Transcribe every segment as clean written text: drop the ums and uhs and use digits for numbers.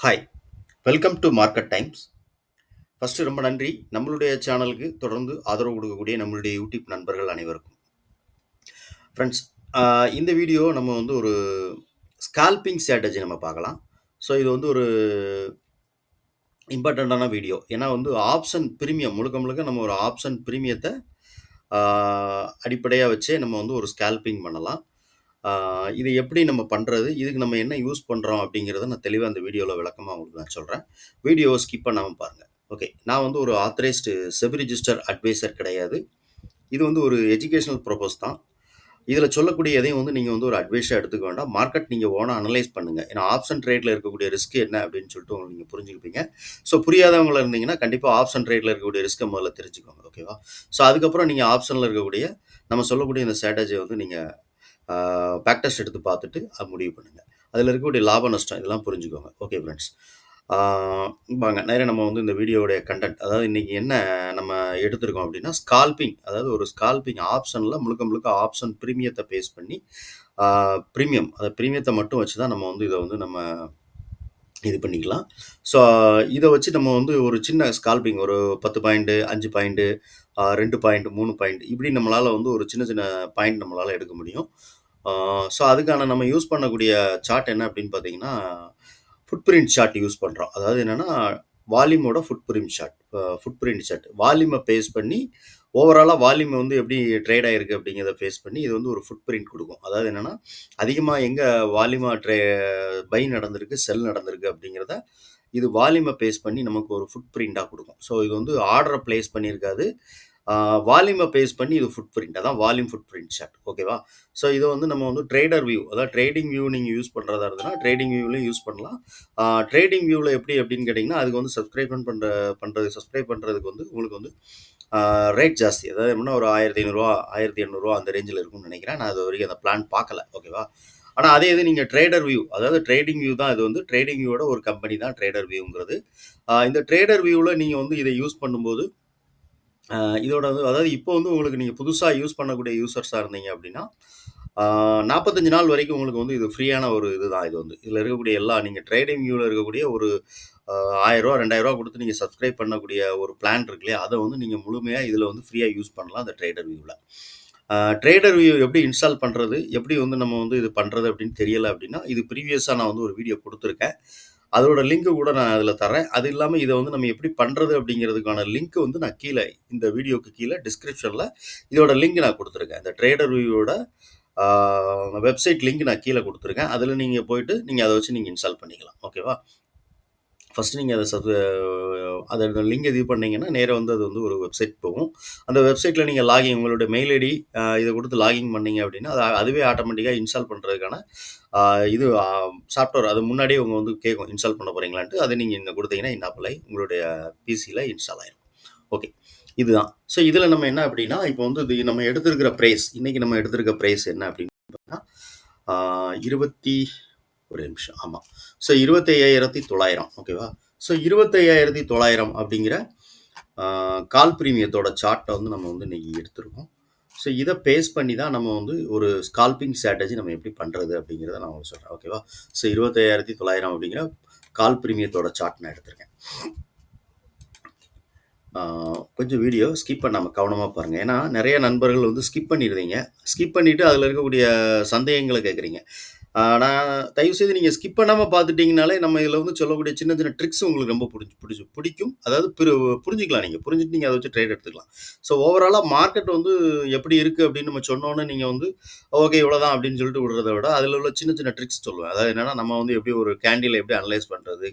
Hi, welcome to market times. First ரொம்ப நன்றி. நம்மளுடைய சேனலுக்கு தொடர்ந்து ஆதரவு கொடுக்கக்கூடிய நம்மளுடைய யூடியூப் நண்பர்கள் அனைவருக்கும். ஃப்ரெண்ட்ஸ், அ இந்த வீடியோ நம்ம வந்து ஒரு ஸ்கால்பிங் ஸ்ட்ராட்டஜி நம்ம பார்க்கலாம். ஸோ இது வந்து ஒரு இம்பார்ட்டன்ட்டான வீடியோ. ஏன்னா வந்து ஆப்ஷன் பிரீமியம் முழுக்க முழுக்க நம்ம ஒரு ஆப்ஷன் பிரீமியத்த ஆ அடிப்படையா வச்சே நம்ம வந்து ஒரு ஸ்கால்பிங் பண்ணலாம். ஆ இத எப்படி நம்ம பண்றது? இதுக்கு நம்ம என்ன யூஸ் பண்றோம்? அப்படிங்கிறத நான் தெளிவா இந்த வீடியோல விளக்கமா உங்களுக்கு நான் சொல்றேன். வீடியோவ ஸ்கிப் பண்ணாம பாருங்க. ஓகே. நான் வந்து ஒரு ஆத்தரைஸ்டு செபி ரிஜிஸ்டர் அட்வைசர் கிடையாது. இது வந்து ஒரு எஜுகேஷனல் பர்ப்பஸ் தான். இதில சொல்லக்கூடிய எதையும் வந்து நீங்க வந்து ஒரு அட்வைஸா எடுத்துக்க வேண்டாம். மார்க்கெட் நீங்க ஓனா அனலைஸ் பண்ணுங்க. ஏன்னா ஆப்ஷன் ட்ரேட்ல இருக்கக்கூடிய ரிஸ்க் என்ன அப்படின்னு சொல்லிட்டு உங்களுக்கு நீங்க புரிஞ்சுக்குவீங்க. ஸோ புரியாதவங்களா இருந்தீங்கன்னா, கண்டிப்பா ஆப்ஷன் ட்ரேட்ல இருக்கக்கூடிய ரிஸ்க்க முதல்ல தெரிஞ்சுக்கோங்க. ஓகேவா? ஸோ அதுக்கப்புறம் நீங்க ஆப்ஷன்ல இருக்கக்கூடிய நம்ம சொல்லக்கூடிய இந்த ஸ்ட்ராட்டஜிய வந்து நீங்க பேக் டெஸ்ட் எடுத்து பார்த்துட்டு முடிவு பண்ணுங்க. அதில இருக்கக்கூடிய லாப நஷ்டம் இதெல்லாம் புரிஞ்சுக்கோங்க. Okay friends. ஆ வாங்க நேரா நம்ம வந்து இந்த வீடியோவுடைய கன்டென்ட் அதாவது இன்னைக்கு என்ன நம்ம எடுத்திருக்கோம் அப்படின்னா, ஸ்கால்பிங் அதாவது ஒரு ஸ்கால்பிங் ஆப்ஷன்ல முழுக்க முழுக்க ஆப்ஷன் பிரீமியத்த பேஸ் பண்ணி ஆ பிரீமியம் அந்த பிரீமியத்த மட்டும் வச்சு தான் நம்ம வந்து இத வந்து நம்ம இது பண்ணிக்கலாம். ஸோ இத வச்சு நம்ம வந்து ஒரு சின்ன ஸ்கால்பிங் ஒரு 10 பாயிண்ட், 5 பாயிண்ட், 2 பாயிண்ட், 3 பாயிண்ட் இப்படி நம்மளால வந்து ஒரு சின்ன சின்ன பாயிண்ட் நம்மளால எடுக்க முடியும். ஆ ஸோ அதுக்கான நம்ம யூஸ் பண்ணக்கூடிய சார்ட் என்ன அப்படின்னு பார்த்தீங்கன்னா, ஃபுட் பிரிண்ட் சார்ட் யூஸ் பண்றோம். அதாவது என்னன்னா, வால்யூமோட footprint chart. Footprint chart. வால்யூம பேஸ் பண்ணி ஓவராலா வால்யூம் வந்து எப்படி ட்ரேட் ஆயிருக்கு அப்படிங்கிறத பேஸ் பண்ணி இது வந்து ஒரு ஃபுட் பிரிண்ட் குடுக்கும். அதாவது என்னன்னா, அதிகமா எங்க வால்யூமா பை நடந்திருக்கு, செல் நடந்திருக்கு அப்படிங்கிறத இது வால்யூம பேஸ் பண்ணி நமக்கு ஒரு ஃபுட் பிரிண்ட்டா குடுக்கும். ஸோ இது வந்து ஆர்டர பிளேஸ் பண்ணியிருக்காது. ஆ வால்யூம பேஸ் பண்ணி இது ஃபுட் பிரிண்ட். அதான் வால்யூம் ஃபுட் பிரிண்ட் சார்ட். ஓகேவா? ஸோ இத வந்து நம்ம வந்து ட்ரேடர் வியூ அதாவது ட்ரேடிங் வியூ நீங்க யூஸ் பண்றதா இருந்ததுன்னா, ட்ரேடிங் வியூலயும் யூஸ் பண்ணலாம். ட்ரேடிங் வியூல எப்படி அப்படின்னு கேட்டீங்கன்னா, அதுக்கு வந்து சப்ஸ்கிரைப் பண்றதுக்கு வந்து உங்களுக்கு வந்து ஆ ரேட் ஜாஸ்தி. அதாவது எப்படின்னா ஒரு ரூ. 1500 ரூ. 1800 அந்த ரேஞ்சில இருக்கும்னு நெனைக்கிறேன். நான் அதுவரைக்கும் அந்த பிளான் பார்க்கல. ஓகேவா? ஆனா அதே இது நீங்க ட்ரேடர் வியூ அதாவது ட்ரேடிங் வியூ தான் இது வந்து ட்ரேடிங் வியூவோட ஒரு கம்பெனி தான் ட்ரேடர் வியூங்கிறது. இந்த ட்ரேடர் வியூல நீங்க வந்து இத யூஸ் பண்ணும்போது அ இதோட வந்து அதாவது இப்போ வந்து உங்களுக்கு நீங்க புதுசா யூஸ் பண்ணக்கூடிய யூசர்ஸா இருந்தீங்க அப்படின்னா, ஆ 45 நாள் வரைக்கும் உங்களுக்கு வந்து இது ஃப்ரீயான ஒரு இதுதான் இது வந்து. இதுல இருக்கக்கூடிய எல்லா நீங்க ட்ரேடிங் வியூல இருக்கக்கூடிய ஒரு ரூ. 1000 ரூ. 2000 குடுத்து நீங்க சப்ஸ்கிரைப் பண்ணக்கூடிய ஒரு பிளான் இருக்கு இல்லையா? அத வந்து நீங்க முழுமையா இதுல வந்து ஃப்ரீயா யூஸ் பண்ணலாம் அந்த ட்ரேடர் வியூல. ட்ரேடர் வியூ எப்படி இன்ஸ்டால் பண்றது? எப்படி வந்து நம்ம வந்து இது பண்றது அப்படின்னு தெரியல அப்படின்னா, இது ப்ரீவியஸா நான் வந்து ஒரு வீடியோ குடுத்துருக்கேன். அதோட லிங்க் கூட நான் அதில தர்றேன். அது இல்லாம இத வந்து நம்ம எப்படி பண்றது அப்படிங்கிறதுக்கான லிங்க் வந்து நான் கீழ இந்த வீடியோக்கு கீழ டிஸ்கிரிப்ஷன்ல இதோட லிங்க் நான் குடுத்துருக்கேன். இந்த ட்ரேடர் வியூவோட ஆ வெப்சைட் லிங்க் நான் கீழ குடுத்துருக்கேன். அதில நீங்க போயிட்டு நீங்க அத வச்சு நீங்க இன்ஸ்டால் பண்ணிக்கலாம். ஓகேவா? ஃபர்ஸ்ட் நீங்க அதோட லிங்க் இது பண்ணீங்கன்னா, நேரா வந்து அது வந்து ஒரு வெப்சைட் போகும். அந்த வெப்சைட்ல நீங்க உங்களுடைய மெயில் ஐடி இத குடுத்து லாகின் பண்ணீங்க அப்படின்னா, அதுவே ஆட்டோமேட்டிக்கா இன்ஸ்டால் பண்றதுக்கான அ இது சாஃப்ட்வேர் அது முன்னாடியே உங்க வந்து கேட்கும். இன்ஸ்டால் பண்ண போறீங்களான்ட்டு. அத நீங்க இங்க குடுத்தீங்கன்னா, அப்ளை உங்களுடைய பிசில இன்ஸ்டால் ஆயிரும். ஓகே. இதுதான். ஸோ இதுல நம்ம என்ன அப்படின்னா, இப்போ வந்து இது நம்ம எடுத்திருக்கிற பிரைஸ் இன்னைக்கு நம்ம எடுத்திருக்க பிரைஸ் என்ன அப்படின்னு பார்த்தீங்கன்னா, ஆ 20 ஒரே நிமிஷம். ஆமா. ஸோ 25,900 ஓகேவா? ஸோ 25,900 அப்படிங்கிற ஆ கால் பிரீமியத்தோட சார்ட்ட வந்து நம்ம வந்து இன்னைக்கு எடுத்திருக்கோம். ஸோ இத பேஸ் பண்ணி தான் நம்ம வந்து ஒரு ஸ்கால்பிங் ஸ்ட்ராட்டஜி நம்ம எப்படி பண்றது அப்படிங்கிறத நான் உங்களுக்கு சொல்றேன். ஓகேவா? ஸோ 25,900 அப்படிங்கிற கால் பிரீமியத்தோட சார்ட் நான் எடுத்திருக்கேன். ஆ கொஞ்சம் வீடியோ ஸ்கிப் பண்ணாம கவனமா பாருங்க. ஏன்னா, நெறைய நண்பர்கள் வந்து ஸ்கிப் பண்ணிருவீங்க. ஸ்கிப் பண்ணிட்டு அதில இருக்கக்கூடிய சந்தேகங்கள கேட்குறீங்க. நான் தயவுசெய்து நீங்க ஸ்கிப் பண்ணாம பார்த்துட்டீங்கனாலே, நம்ம இதில வந்து சொல்லக்கூடிய சின்ன சின்ன ட்ரிக்ஸ் உங்களுக்கு ரொம்ப பிடிக்கும். அதாவது புரிஞ்சுக்கலாம் நீங்க. புரிஞ்சுட்டு நீங்க அத வச்சு ட்ரேட் எடுத்துக்கலாம். ஸோ ஓவராலா மார்க்கெட் வந்து எப்படி இருக்கு அப்படின்னு நம்ம சொன்னோனே, நீங்க வந்து ஓகே இவ்வளோதான் அப்படின்னு சொல்லிட்டு விடுறத விட, அதில உள்ள சின்ன சின்ன ட்ரிக்ஸ் சொல்லுவேன். அதாவது என்னன்னா, நம்ம வந்து எப்படி ஒரு கேண்டில எப்படி அனலைஸ் பண்றது?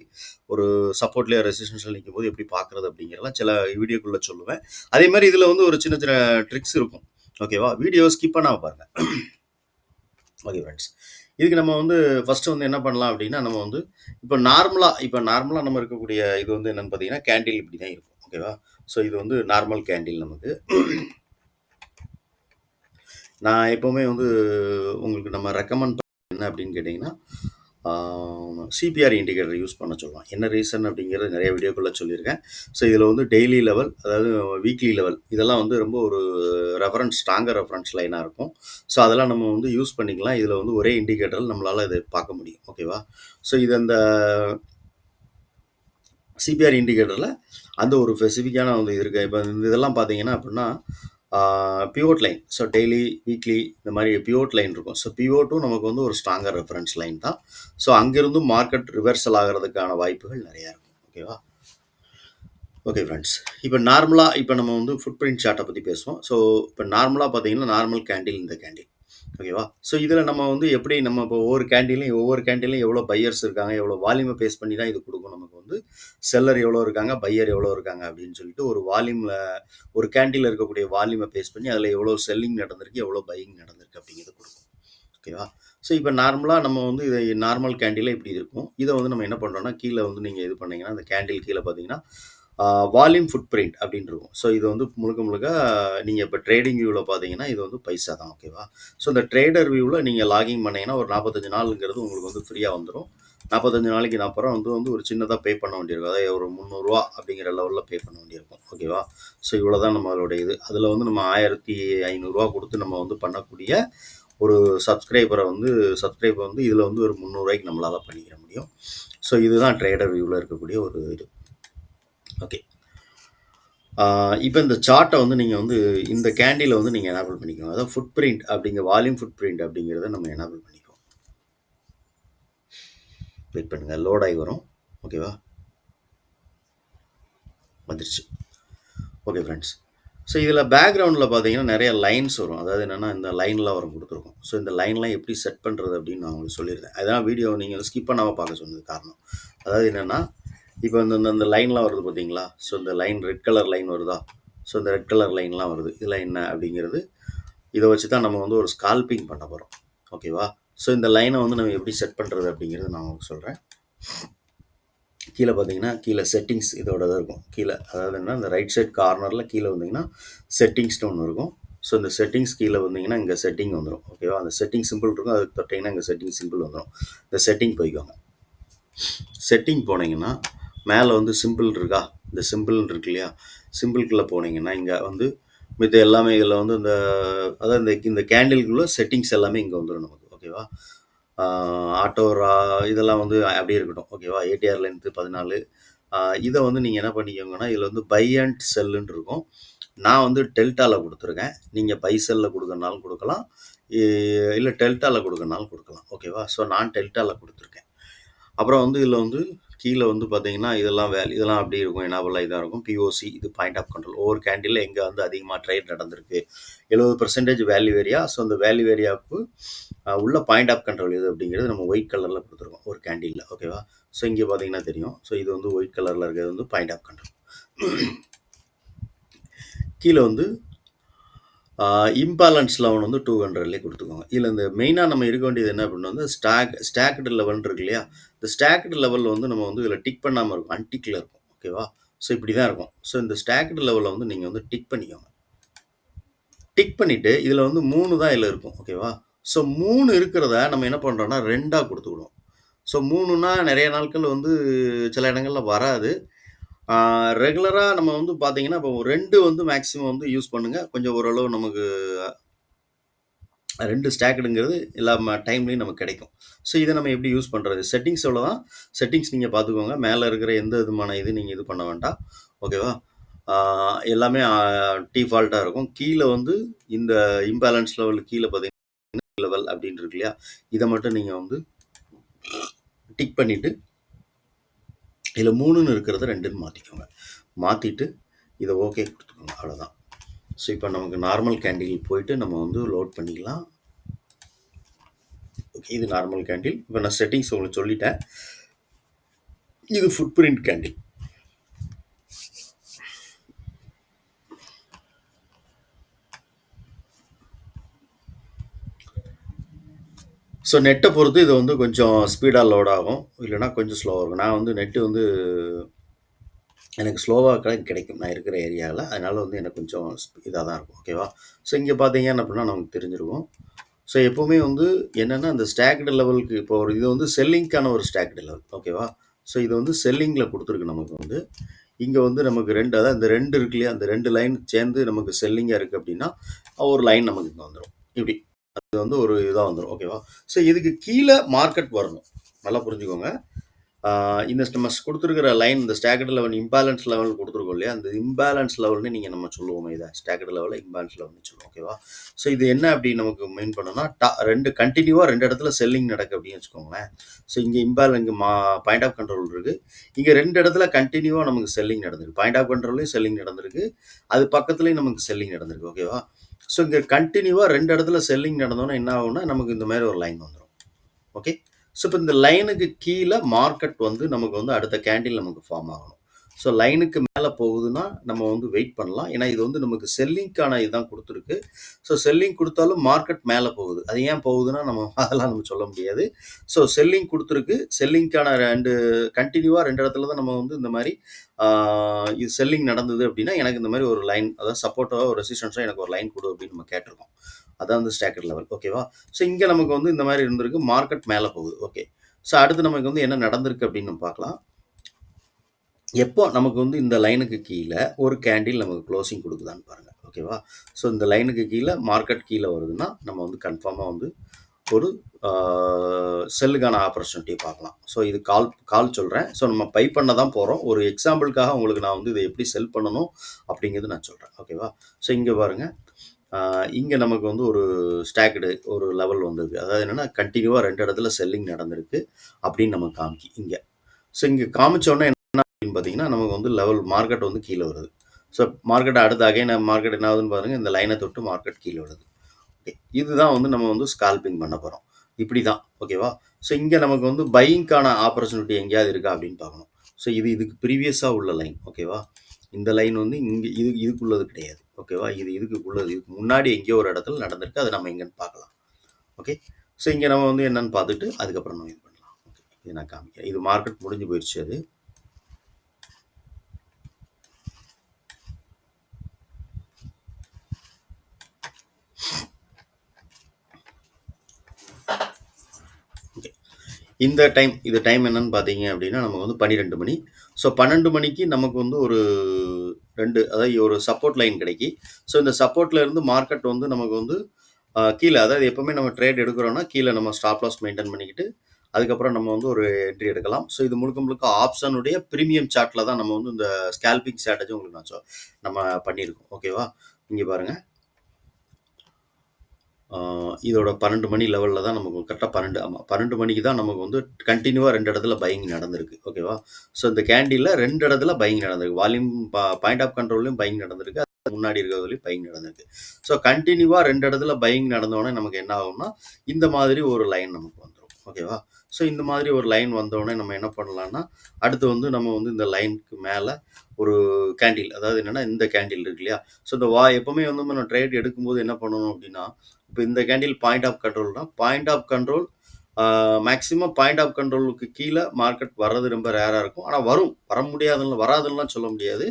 ஒரு சப்போர்ட்லயோ, ரெசிஸ்டன்ஸ்ல நிக்கும்போது எப்படி பார்க்குறது அப்படிங்கிறதெல்லாம் சில வீடியோக்குள்ள சொல்லுவேன். அதே மாரி இதில வந்து ஒரு சின்ன சின்ன ட்ரிக்ஸ் இருக்கும். ஓகேவா? வீடியோ ஸ்கிப் பண்ணாம பாருங்க. Okay friends. இதுக்கு நம்ம வந்து ஃபர்ஸ்ட்டு வந்து என்ன பண்ணலாம் அப்படின்னா, நம்ம வந்து இப்ப நார்மலா நம்ம இருக்கக்கூடிய இது வந்து என்னன்னு பார்த்தீங்கன்னா, கேண்டில் இப்படி தான் இருக்கும். ஓகேவா? ஸோ இது வந்து நார்மல் கேண்டில் நமக்கு. நான் எப்பவுமே வந்து உங்களுக்கு நம்ம ரெக்கமெண்ட் என்ன அப்படின்னு கேட்டீங்கன்னா, ஆ சிபிஆர் இண்டிகேட்டர் யூஸ் பண்ண சொல்லுவேன். என்ன ரீசன் அப்படிங்கிறது நெறைய வீடியோக்குள்ள சொல்லியிருக்கேன். ஸோ இதில வந்து டெய்லி லெவல், அதாவது வீக்லி லெவல் இதெல்லாம் வந்து ரொம்ப ஒரு ஸ்ட்ராங்கர் ரெஃபரன்ஸ் லைனா இருக்கும். ஸோ அதெல்லாம் நம்ம வந்து யூஸ் பண்ணிக்கலாம். இதில வந்து ஒரே இண்டிகேட்டர்ல நம்மளால இத பார்க்க முடியும். ஓகேவா? ஸோ இது அந்த சிபிஆர் இண்டிகேட்டரில் அந்த ஒரு ஸ்பெசிஃபிக்கான வந்து இது இருக்குது. இப்போ இதெல்லாம் பார்த்தீங்கன்னா அப்படின்னா pivot line. So daily, weekly இந்த மாதிரி பிவோட் லைன் இருக்கும். ஸோ பிவோட்டும் நமக்கு வந்து ஒரு ஸ்ட்ராங்கர் ரெஃபரன்ஸ் லைன் தான். ஸோ அங்கிருந்தும் மார்க்கெட் ரிவர்சல் ஆகிறதுக்கான வாய்ப்புகள் நிறையா இருக்கும். ஓகேவா? ஓகே ஃப்ரெண்ட்ஸ், இப்போ நார்மலாக இப்போ நம்ம வந்து ஃபுட் பிரிண்ட் சார்ட்டை பற்றி பேசுவோம். ஸோ இப்போ நார்மலாக பார்த்தீங்கன்னா நார்மல் கேண்டில், இந்த கேண்டில். ஓகேவா? ஸோ இதில் நம்ம வந்து எப்படி நம்ம இப்போ ஒவ்வொரு கேண்டிலையும் எவ்வளோ பையர்ஸ் இருக்காங்க, எவ்வளோ வால்யூமை பேஸ் பண்ணி தான் இது கொடுக்கும். நமக்கு வந்து செல்லர் எவ்வளோ இருக்காங்க, பையர் எவ்வளோ இருக்காங்க அப்படின்னு சொல்லிட்டு ஒரு வால்யூமில், ஒரு கேண்டில் இருக்கக்கூடிய வால்யூமை பேஸ் பண்ணி அதில் எவ்வளோ செல்லிங் நடந்திருக்கு, எவ்வளோ பையிங் நடந்திருக்கு அப்படிங்கிறது கொடுக்கும். ஓகேவா? ஸோ இப்போ நார்மலாக நம்ம வந்து இதை நார்மல் கேண்டிலே இப்படி இருக்கும். இதை வந்து நம்ம என்ன பண்ணுறோம்னா, கீழே வந்து நீங்கள் இது பண்ணீங்கன்னா அந்த கேண்டில் கீழே பார்த்தீங்கன்னா வால்யூம் ஃபுட் பிரிண்ட் அப்படின்னு இருக்கும். ஸோ இது வந்து முழுக்க முழுக்க நீங்கள் இப்போ ட்ரேடிங் வியூவில் பார்த்தீங்கன்னா இது வந்து பைசா தான். ஓகேவா? ஸோ இந்த ட்ரேடர் வியூவில் நீங்கள் லாகின் பண்ணீங்கன்னா ஒரு 45 நாளுங்கிறது உங்களுக்கு வந்து ஃப்ரீயாக வந்துடும். 45 நாளைக்கு அப்புறம் வந்து ஒரு சின்னதாக பே பண்ண வேண்டியிருக்கும். அதாவது ஒரு 300 அப்படிங்கிற லெவலில் பே பண்ண வேண்டியிருக்கும். ஓகேவா? ஸோ இவ்வளோ தான் நம்மளுடைய இது. அதில் வந்து நம்ம 1500 கொடுத்து நம்ம வந்து பண்ணக்கூடிய ஒரு சப்ஸ்கிரைபர் வந்து இதில் வந்து ஒரு 300 நம்மளால் பண்ணிக்கிற முடியும். ஸோ இதுதான் ட்ரேடர் வியூவில் இருக்கக்கூடிய ஒரு இது. ஓகே, இப்போ இந்த சார்ட்டை வந்து நீங்கள் வந்து இந்த கேண்டிலை வந்து நீங்கள் எனேபிள் பண்ணிக்கோங்க. அதாவது ஃபுட் பிரிண்ட் அப்படிங்கிற வால்யூம் ஃபுட் பிரிண்ட் அப்படிங்கிறத நம்ம எனேபிள் பண்ணிக்குவோம். வெயிட் பண்ணுங்கள், லோட் ஆகி வரும். ஓகேவா? வந்துருச்சு. ஓகே ஃப்ரெண்ட்ஸ், ஸோ இதில் பேக்ரவுண்டில் பார்த்தீங்கன்னா நிறைய லைன்ஸ் வரும். அதாவது என்னென்னா இந்த லைன்லாம் வரும் கொடுத்துருக்கோம். ஸோ இந்த லைன்லாம் எப்படி செட் பண்ணுறது அப்படின்னு நான் உங்களுக்கு சொல்லியிருந்தேன். அதான் வீடியோ நீங்கள் ஸ்கிப் பண்ணாமல் பார்க்க சொன்னது காரணம். அதாவது என்னென்னா இப்போ இந்த லைன்லாம் வருது பார்த்தீங்களா? ஸோ இந்த லைன் ரெட் கலர் லைன் வருதா? ஸோ இந்த ரெட் கலர் லைன்லாம் வருது. இதெல்லாம் என்ன அப்படிங்கிறது, இதை வச்சு தான் நம்ம வந்து ஒரு ஸ்கால்பிங் பண்ண போகிறோம். ஓகேவா? ஸோ இந்த லைனை வந்து நம்ம எப்படி செட் பண்ணுறது அப்படிங்கிறது நான் உங்களுக்கு சொல்கிறேன். கீழே பார்த்தீங்கன்னா கீழே செட்டிங்ஸ் இதோட தான் இருக்கும். கீழே அதாவது என்ன, இந்த ரைட் சைட் கார்னரில் கீழே வந்தீங்கன்னா செட்டிங்ஸ்னு ஒன்று இருக்கும். ஸோ இந்த செட்டிங்ஸ் கீழே வந்தீங்கன்னா இங்கே செட்டிங் வந்துடும். ஓகேவா? அந்த செட்டிங் சிம்பிள் இருக்கும், அதுக்கு தொட்டிங்கன்னா இங்கே செட்டிங் சிம்பிள் வந்துடும். இந்த செட்டிங் போய்க்கோங்க. செட்டிங் போனீங்கன்னா மேலே வந்து சிம்பிள் இருக்கா, இந்த சிம்பிள் இருக்கு இல்லையா, சிம்பிள்குள்ளே போனீங்கன்னா இங்கே வந்து மித்த எல்லாமே இதில் வந்து அதாவது இந்த கேண்டில்குள்ளே செட்டிங்ஸ் எல்லாமே இங்கே வந்துடும் நமக்கு. ஓகேவா? ஆட்டோ இதெல்லாம் வந்து அப்படியே இருக்கட்டும். ஓகேவா? ADR length 14. இதை வந்து நீங்கள் என்ன பண்ணிக்கோங்கன்னா இதில் வந்து பை அண்ட் செல்லுன்னு இருக்கும். நான் வந்து டெல்டாவில் கொடுத்துருக்கேன். நீங்கள் பை செல்லில் கொடுக்கறனாலும் கொடுக்கலாம், இல்லை டெல்டாவில் கொடுக்கறனாலும் கொடுக்கலாம். ஓகேவா? ஸோ நான் டெல்டாவில் கொடுத்துருக்கேன். அப்புறம் வந்து இதில் வந்து கீழே வந்து பார்த்தீங்கன்னா இதெல்லாம் அப்படி இருக்கும், எனாபிள் இதாக இருக்கும். பிஓசி, இது பாயிண்ட் ஆஃப் கண்ட்ரோல். ஒவ்வொரு கேண்டில் எங்கே வந்து அதிகமாக ட்ரேட் நடந்திருக்கு, 70% வேல்யூ ஏரியா. ஸோ அந்த வேல்யூ ஏரியாவுக்கு உள்ள பாயிண்ட் ஆஃப் கண்ட்ரோல் இது அப்படிங்கிறது நம்ம ஒயிட் கலரில் கொடுத்துருக்கோம் ஒரு கேண்டிலில். ஓகேவா? ஸோ இங்கே பார்த்தீங்கன்னா தெரியும். ஸோ இது வந்து ஒயிட் கலரில் இருக்கிறது வந்து பாயிண்ட் ஆஃப் கண்ட்ரோல். கீழே வந்து இம்பேலன்ஸ் லெவல் வந்து 200லேயே கொடுத்துக்கோங்க. இதில் இந்த மெயினாக நம்ம இருக்க வேண்டியது என்ன அப்படின்னா வந்து ஸ்டாக்டு லெவல் இருக்கு இல்லையா, இந்த ஸ்டாக்டு லெவலில் வந்து நம்ம வந்து இதில் டிக் பண்ணாமல் இருக்கும், அன்டிக்கில் இருக்கும். ஓகேவா? ஸோ இப்படி தான் இருக்கும். ஸோ இந்த ஸ்டாக்டு லெவலில் வந்து நீங்கள் வந்து டிக் பண்ணிக்கோங்க. டிக் பண்ணிவிட்டு இதில் வந்து 3 தான் இதில் இருக்கும். ஓகேவா? ஸோ 3 இருக்கிறத நம்ம என்ன பண்ணுறோன்னா 2ஆக கொடுத்துக்கிடுவோம். ஸோ 3னா நிறைய நாட்கள் வந்து சில இடங்களில் வராது. ரெகுலராக நம்ம வந்து பார்த்தீங்கன்னா இப்போ 2 வந்து மேக்ஸிமம் வந்து யூஸ் பண்ணுங்கள். கொஞ்சம் ஓரளவு நமக்கு 2 ஸ்டாக்டுங்கிறது எல்லா டைம்லேயும் நமக்கு கிடைக்கும். ஸோ இதை நம்ம எப்படி யூஸ் பண்ணுறது, செட்டிங்ஸ் தான். செட்டிங்ஸ் நீங்கள் பார்த்துக்கோங்க. மேலே இருக்கிற எந்த விதமான இது நீங்கள் இது பண்ண வேண்டாம். ஓகேவா? எல்லாமே டிஃபால்ட்டாக இருக்கும். கீழே வந்து இந்த இம்பேலன்ஸ் லெவல் கீழே பார்த்தீங்கன்னா லெவல் அப்படின்னு இருக்கு இல்லையா, இதை மட்டும் நீங்கள் வந்து டிக் பண்ணிவிட்டு இதில் 3ன்னு இருக்கிறத 2ன்னு மாற்றிக்கோங்க. மாற்றிட்டு இதை ஓகே கொடுத்துக்கோங்க. அவ்வளோதான். ஸோ இப்போ நமக்கு நார்மல் கேண்டில் போயிட்டு நம்ம வந்து லோட் பண்ணிக்கலாம். ஓகே, இது நார்மல் கேண்டில். இப்போ நான் செட்டிங்ஸ் உங்களுக்கு சொல்லிட்டேன். இது ஃபுட் பிரிண்ட் கேண்டில். ஸோ நெட்டை பொறுத்து இது வந்து கொஞ்சம் ஸ்பீடாக லோட் ஆகும், இல்லைனா கொஞ்சம் ஸ்லோவாக இருக்கும். நான் வந்து நெட்டு வந்து எனக்கு ஸ்லோவாக கிடைக்கும் நான் இருக்கிற ஏரியாவில். அதனால் வந்து எனக்கு கொஞ்சம் இதாக தான் இருக்கும். ஓகேவா? ஸோ இங்கே பார்த்தீங்கன்னா அப்படின்னா நமக்கு தெரிஞ்சிருக்கும். ஸோ எப்போவுமே வந்து என்னென்னா அந்த ஸ்டாக்டு லெவலுக்கு இப்போ இது வந்து செல்லிங்க்கான ஒரு ஸ்டாக்டு லெவல். ஓகேவா? ஸோ இது வந்து செல்லிங்கில் கொடுத்துருக்கு நமக்கு வந்து. இங்கே வந்து நமக்கு அதாவது இந்த 2 இருக்கு இல்லையா, அந்த 2 லைன் சேர்ந்து நமக்கு செல்லிங்காக இருக்குது அப்படின்னா ஒரு லைன் நமக்கு இங்கே வந்துடும். இப்படி அது வந்து ஒரு இதாக வந்துடும். ஓகேவா? ஸோ இதுக்கு கீழே மார்க்கெட் வரணும். நல்லா புரிஞ்சுக்கோங்க. இந்த நம்ம குடுத்துருக்கிற லைன் இந்த ஸ்டாக்கர்ட் லெவல் இம்பேலன்ஸ் லெவல் குடுத்துருக்கோம் இல்லையா? அந்த இம்பேலன்ஸ் லெவல்ன்னு நம்ம சொல்லுவோம் இத. ஸ்டாக்கர்ட் லெவல இம்பேலன்ஸ் லெவல்ன்னு சொல்லுவோம். ஓகேவா? ஸோ இது என்ன அப்படி நமக்கு மீன் பண்ணும்னா, 2 கன்டினியூவா 2 இடத்துல செல்லிங் நடக்கு அப்படின்னு வச்சுக்கோங்களேன். ஸோ இங்க இங்க பாயிண்ட் ஆஃப் கண்ட்ரோல் இருக்கு. இங்க 2 இடத்துல கன்டினியூவா நமக்கு செல்லிங் நடந்திருக்கு. பாயிண்ட் ஆஃப் கண்ட்ரோல்லயும் செல்லிங் நடந்திருக்கு. அது பக்கத்துலயும் நமக்கு செல்லிங் நடந்திருக்கு. ஓகேவா? ஸோ இங்க கன்டினியூவா 2 இடத்துல செல்லிங் நடந்தோனே என்ன ஆகும்னா, நமக்கு இந்த மாரி ஒரு லைன் வந்துரும். ஓகே. ஸோ இப்போ இந்த லைனுக்கு கீழ மார்க்கெட் வந்து நமக்கு வந்து அடுத்த கேண்டில் நமக்கு ஃபார்ம் ஆகணும். ஸோ லைனுக்கு மேல போகுதுன்னா, நம்ம வந்து வெயிட் பண்ணலாம். ஏன்னா இது வந்து நமக்கு செல்லிங்க்கான இதுதான் குடுத்துருக்கு. ஸோ செல்லிங் குடுத்தாலும் மார்க்கெட் மேல போகுது. அது ஏன் போகுதுன்னா, நம்ம அதெல்லாம் நம்ம சொல்ல முடியாது. So selling குடுத்துருக்கு. செல்லிங்க்கான 2 கன்டினியூவா 2 இடத்துல தான் நம்ம வந்து இந்த மாரி ஆ இது செல்லிங் நடந்தது அப்டின்னா, எனக்கு இந்த மாரி ஒரு லைன் அதாவது சப்போர்ட்டோ, ரெசிஸ்டன்ஸோ எனக்கு ஒரு லைன் குடு அப்டின்னு நம்ம கேட்டுருக்கோம். அதான் வந்து ஸ்டாக்கர்ட் லெவல். ஓகேவா? ஸோ இங்க நமக்கு வந்து இந்த மாரி இருந்திருக்கு. மார்க்கெட் மேல போகுது. ஓகே. ஸோ அடுத்து நமக்கு வந்து என்ன நடந்திருக்கு அப்படின்னு நம்ம பார்க்கலாம். எப்போ நமக்கு வந்து இந்த லைனுக்கு கீழ ஒரு கேண்டில் நமக்கு குளோசிங் குடுக்குதான்னு பாருங்க. ஓகேவா? ஸோ இந்த லைனுக்கு கீழ மார்க்கெட் கீழ வருதுன்னா, நம்ம வந்து கன்ஃபார்மா வந்து ஒரு ஆ செல்லுக்கான ஆப்பர்ச்சுனிட்டிய பார்க்கலாம். ஸோ இது கால் கால் சொல்றேன். ஸோ நம்ம பை பண்ண தான் போறோம். ஒரு எக்ஸாம்பிள்க்காக உங்களுக்கு நான் வந்து இத எப்படி செல் பண்ணணும் அப்படிங்கிறது நான் சொல்றேன். ஓகேவா? ஸோ இங்க பாருங்க. இங்க நமக்கு வந்து ஒரு ஸ்டாக்டு ஒரு லெவல் வந்திருக்கு. அதாவது என்னன்னா, கன்டினியூவா 2 இடத்துல செல்லிங் நடந்திருக்கு அப்படின்னு நமக்கு இங்க. ஸோ இங்க காமிச்ச உடனே என்ன அப்படின்னு பார்த்தீங்கன்னா, நமக்கு வந்து லெவல் மார்க்கெட் வந்து கீழ வருது. ஸோ மார்க்கெட் அடுத்து அகைன் மார்க்கெட் என்ன ஆகுதுன்னு பாருங்க. இந்த லைன தொட்டு மார்க்கெட் கீழ விழுது. ஓகே. இதுதான் வந்து நம்ம வந்து ஸ்கால்பிங் பண்ண போறோம். இப்படிதான். ஓகேவா? ஸோ இங்க நமக்கு வந்து பையிங்க்கான ஆப்பர்ச்சுனிட்டி எங்கேயாவது இருக்கா அப்படின்னு பார்க்கணும். ஸோ இதுக்கு ப்ரீவியஸா உள்ள லைன். ஓகேவா? இந்த லைன் வந்து இங்க இதுக்குள்ளது கிடையாது. ஓகேவா? இதுக்குள்ளது. இதுக்கு முன்னாடி எங்கேயோ ஒரு இடத்துல நடந்திருக்கு. அத நம்ம எங்கன்னு பார்க்கலாம். ஓகே. ஸோ இங்க நம்ம வந்து என்னன்னு பார்த்துட்டு, அதுக்கப்புறம் நம்ம இது பண்ணலாம். ஓகே. இத நான் காமிக்கிறேன். இது மார்க்கெட் முடிஞ்சு போயிருச்சு அது. ஓகே. இது டைம் என்னன்னு பார்த்தீங்க அப்படின்னா, நமக்கு வந்து 12 மணி. ஸோ 12 மணிக்கு நமக்கு வந்து ஒரு 2 அதாவது ஒரு சப்போர்ட் லைன் கிடைக்கி. ஸோ இந்த சப்போர்ட்ல இருந்து மார்க்கெட் வந்து நமக்கு வந்து கீழ அதாவது எப்பவுமே நம்ம ட்ரேட் எடுக்கிறோம்னா, கீழ நம்ம ஸ்டாப் லாஸ் மெயின்டெயின் பண்ணிக்கிட்டு, அதுக்கப்புறம் நம்ம வந்து ஒரு என்ட்ரி எடுக்கலாம். ஸோ இது முழுக்க முழுக்க ஆப்ஷனுடைய பிரீமியம் சார்ட்ல தான் நம்ம வந்து இந்த ஸ்கால்பிங் ஸ்ட்ராட்டஜி உங்களுக்கு நம்ம பண்ணியிருக்கோம். ஓகேவா? இங்க பாருங்க. இதோட 12 மணி லெவல்ல தான் நமக்கு கரெக்ட்டா 12 ஆமா. 12 மணிக்கு தான் நமக்கு வந்து கன்டினியூவா 2 இடத்துல பையிங் நடந்திருக்கு. ஓகேவா? ஸோ இந்த கேண்டில்ல 2 இடத்துல பையிங் நடந்திருக்கு. வால்யூம் பாயிண்ட் ஆஃப் கண்ட்ரோல்லயும் பையிங் நடந்திருக்கு. அதுக்கு முன்னாடி இருக்கிறதுலயும் பையிங் நடந்திருக்கு. ஸோ கன்டினியூவா 2 இடத்துல பையிங் நடந்தோனே நமக்கு என்ன ஆகும்னா, இந்த மாதிரி ஒரு லைன் நமக்கு வந்துரும். ஓகேவா? ஸோ இந்த மாதிரி ஒரு லைன் வந்தோனே நம்ம என்ன பண்ணலாம்னா, அடுத்து வந்து நம்ம வந்து இந்த லைனுக்கு மேல ஒரு கேண்டில் அதாவது என்னன்னா, இந்த கேண்டில் இருக்கு இல்லையா? ஸோ இந்த எப்பவுமே வந்து நம்ம ட்ரேட் எடுக்கும்போது என்ன பண்ணணும் அப்படின்னா, இப்போ இந்த கேண்டில் பாயிண்ட் ஆஃப் கண்ட்ரோல்னா, point of control maximum point of கண்ட்ரோலுக்கு கீழ மார்க்கெட் வர்றது ரொம்ப ரேரா இருக்கும். ஆனா வரும். வராதுன்னுலாம் சொல்ல முடியாது.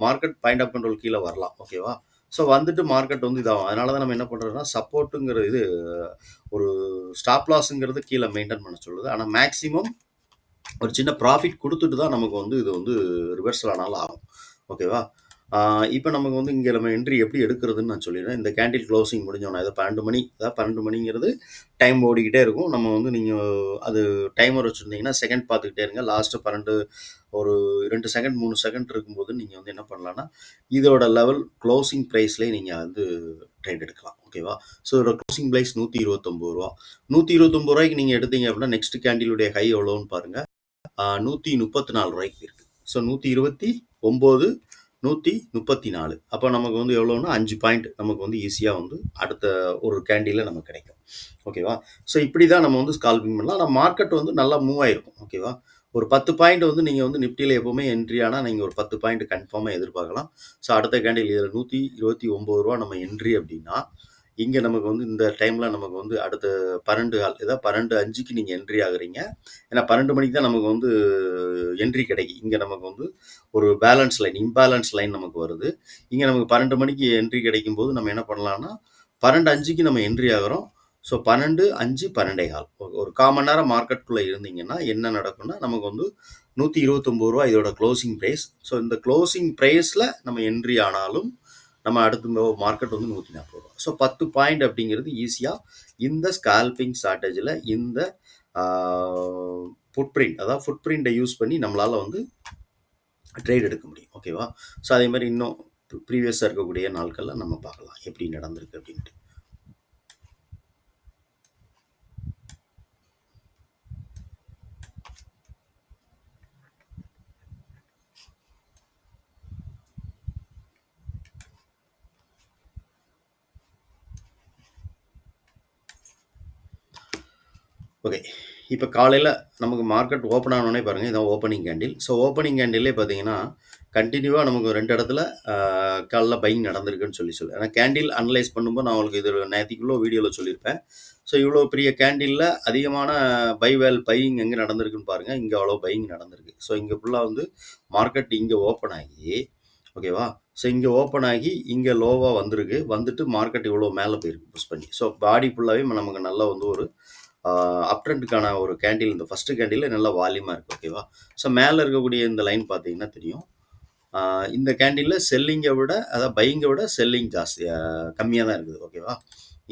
மார்க்கெட் பாயிண்ட் ஆஃப் கண்ட்ரோல் கீழ வரலாம். ஓகேவா? ஸோ வந்துட்டு மார்க்கெட் வந்து இதாகும். அதனால தான் நம்ம என்ன பண்றோம்னா, சப்போர்ட்டுங்கிற இது ஒரு ஸ்டாப் லாஸ்ங்கிறது கீழ மெயின்டெயின் பண்ண சொல்லுது. ஆனா மேக்ஸிமம் ஒரு சின்ன ப்ராஃபிட் குடுத்துட்டு தான் நமக்கு வந்து இது வந்து ரிவர்சல் ஆனாலும் ஆகும். ஓகேவா? இப்ப நமக்கு வந்து இங்க நம்ம என்ட்ரி எப்படி எடுக்கிறதுன்னு நான் சொல்லிடுறேன். இந்த கேண்டில் குளோசிங் முடிஞ்சோனே அதாவது 12 மணி அதாவது 12 மணிங்கிறது டைம் ஓடிக்கிட்டே இருக்கும். நம்ம வந்து நீங்க அது டைமர் வச்சிருந்தீங்கன்னா, செகண்ட் பார்த்துக்கிட்டே இருங்க. லாஸ்ட் 12 ஒரு 2 செகண்ட், 3 செகண்ட் இருக்கும்போது நீங்க வந்து என்ன பண்ணலாம்னா, இதோட லெவல் குளோசிங் பிரைஸ்லயே நீங்க வந்து ட்ரேட் எடுக்கலாம். ஓகேவா? ஸோ இதோட குளோசிங் பிரைஸ் ரூ. 129. ரூ. 129க்கு நீங்க எடுத்தீங்க அப்படின்னா, நெக்ஸ்ட் கேண்டிலுடைய ஹை எவ்வளோன்னு பாருங்க. ரூ. 134 இருக்கு. ஸோ 129, 134. அப்ப நமக்கு வந்து எவ்வளோன்னா 5 பாயிண்ட் நமக்கு வந்து ஈஸியா வந்து அடுத்த ஒரு கேண்டில்ல நமக்கு கிடைக்கும். ஓகேவா? ஸோ இப்படி தான் நம்ம வந்து ஸ்கால்பிங் பண்ணலாம். ஆனா மார்க்கெட் வந்து நல்லா மூவ் ஆயிருக்கும். ஓகேவா? ஒரு 10 பாயிண்ட் வந்து நீங்க வந்து நிஃப்டில எப்பவுமே என்ட்ரி ஆனா, நீங்க ஒரு 10 பாயிண்ட் கன்ஃபார்மா எதிர்பார்க்கலாம். ஸோ அடுத்த கேண்டில் இதுல ரூ. 129 நம்ம என்ட்ரி அப்படின்னா, இங்க நமக்கு வந்து இந்த டைம்ல நமக்கு வந்து அடுத்த 12 ஏதாவது 12:05க்கு நீங்க என்ட்ரி ஆகுறீங்க. ஏன்னா 12 மணிக்கு தான் நமக்கு வந்து என்ட்ரி கிடைக்கும். இங்க நமக்கு வந்து ஒரு பேலன்ஸ் லைன், இம்பேலன்ஸ் லைன் நமக்கு வருது. இங்க நமக்கு 12 மணிக்கு என்ட்ரி கிடைக்கும்போது நம்ம என்ன பண்ணலாம்னா, 12:05க்கு நம்ம என்ட்ரி ஆகுறோம். ஸோ 12, 5, 12:15 ஒரு 1/4 மணி நேரம் மார்க்கெட்குள்ள இருந்தீங்கன்னா, என்ன நடக்கும்னா, நமக்கு வந்து ரூ. 129 இதோட குளோசிங் பிரைஸ். ஸோ இந்த குளோசிங் பிரைஸ்ல நம்ம என்ட்ரி ஆனாலும், நம்ம அடுத்து மார்க்கெட் வந்து 140 ரூபா. ஸோ 10 பாயிண்ட் அப்படிங்கிறது ஈஸியாக இந்த ஸ்கால்பிங் ஸ்ட்ராட்டஜியில் இந்த ஃபுட் பிரிண்ட், அதாவது ஃபுட் பிரிண்ட்டை யூஸ் பண்ணி நம்மளால் வந்து ட்ரேட் எடுக்க முடியும். ஓகேவா? ஸோ அதே மாதிரி இன்னும் ப்ரீவியஸாக இருக்கக்கூடிய நாட்களில் நம்ம பார்க்கலாம் எப்படி நடந்திருக்கு அப்படின்ட்டு. ஓகே. இப்போ காலையில நமக்கு மார்க்கெட் ஓப்பன் ஆனோனே பாருங்க, இதான் ஓப்பனிங் கேண்டில். ஸோ ஓப்பனிங் கேண்டில்லே பார்த்தீங்கன்னா, கன்டினியூவா நமக்கு 2 இடத்துல காலைல பையிங் நடந்திருக்குன்னு சொல்லி ஏன்னா கேண்டில் அனலைஸ் பண்ணும்போது நான் உங்களுக்கு இது நேத்திக்குள்ள வீடியோல சொல்லியிருப்பேன். ஸோ இவ்வளோ பெரிய கேண்டில்ல அதிகமான பையிங் எங்க நடந்திருக்குன்னு பாருங்க. இங்க அவ்வளோ பையிங் நடந்திருக்கு. ஸோ இங்க ஃபுல்லா வந்து மார்க்கெட் இங்க ஓப்பன் ஆகி, ஓகேவா? ஸோ இங்க ஓப்பன் ஆகி இங்க லோவா வந்திருக்கு. வந்துட்டு மார்க்கெட் இவ்வளோ மேல போயிருக்கு புஷ் பண்ணி. ஸோ பாடி ஃபுல்லாவே நமக்கு நல்லா வந்து ஒரு அப் ட்ரெண்டுக்கான ஒரு கேண்டில், இந்த ஃபர்ஸ்ட் கேண்டில்ல நல்ல வால்யூமா இருக்கு. ஓகேவா? ஸோ மேல இருக்கக்கூடிய இந்த லைன் பார்த்தீங்கன்னா தெரியும். இந்த கேண்டில்ல செல்லிங்கை விட, அதாவது பையிங்கை விட செல்லிங் ஜாஸ்தியா கம்மியா தான் இருக்குது. ஓகேவா?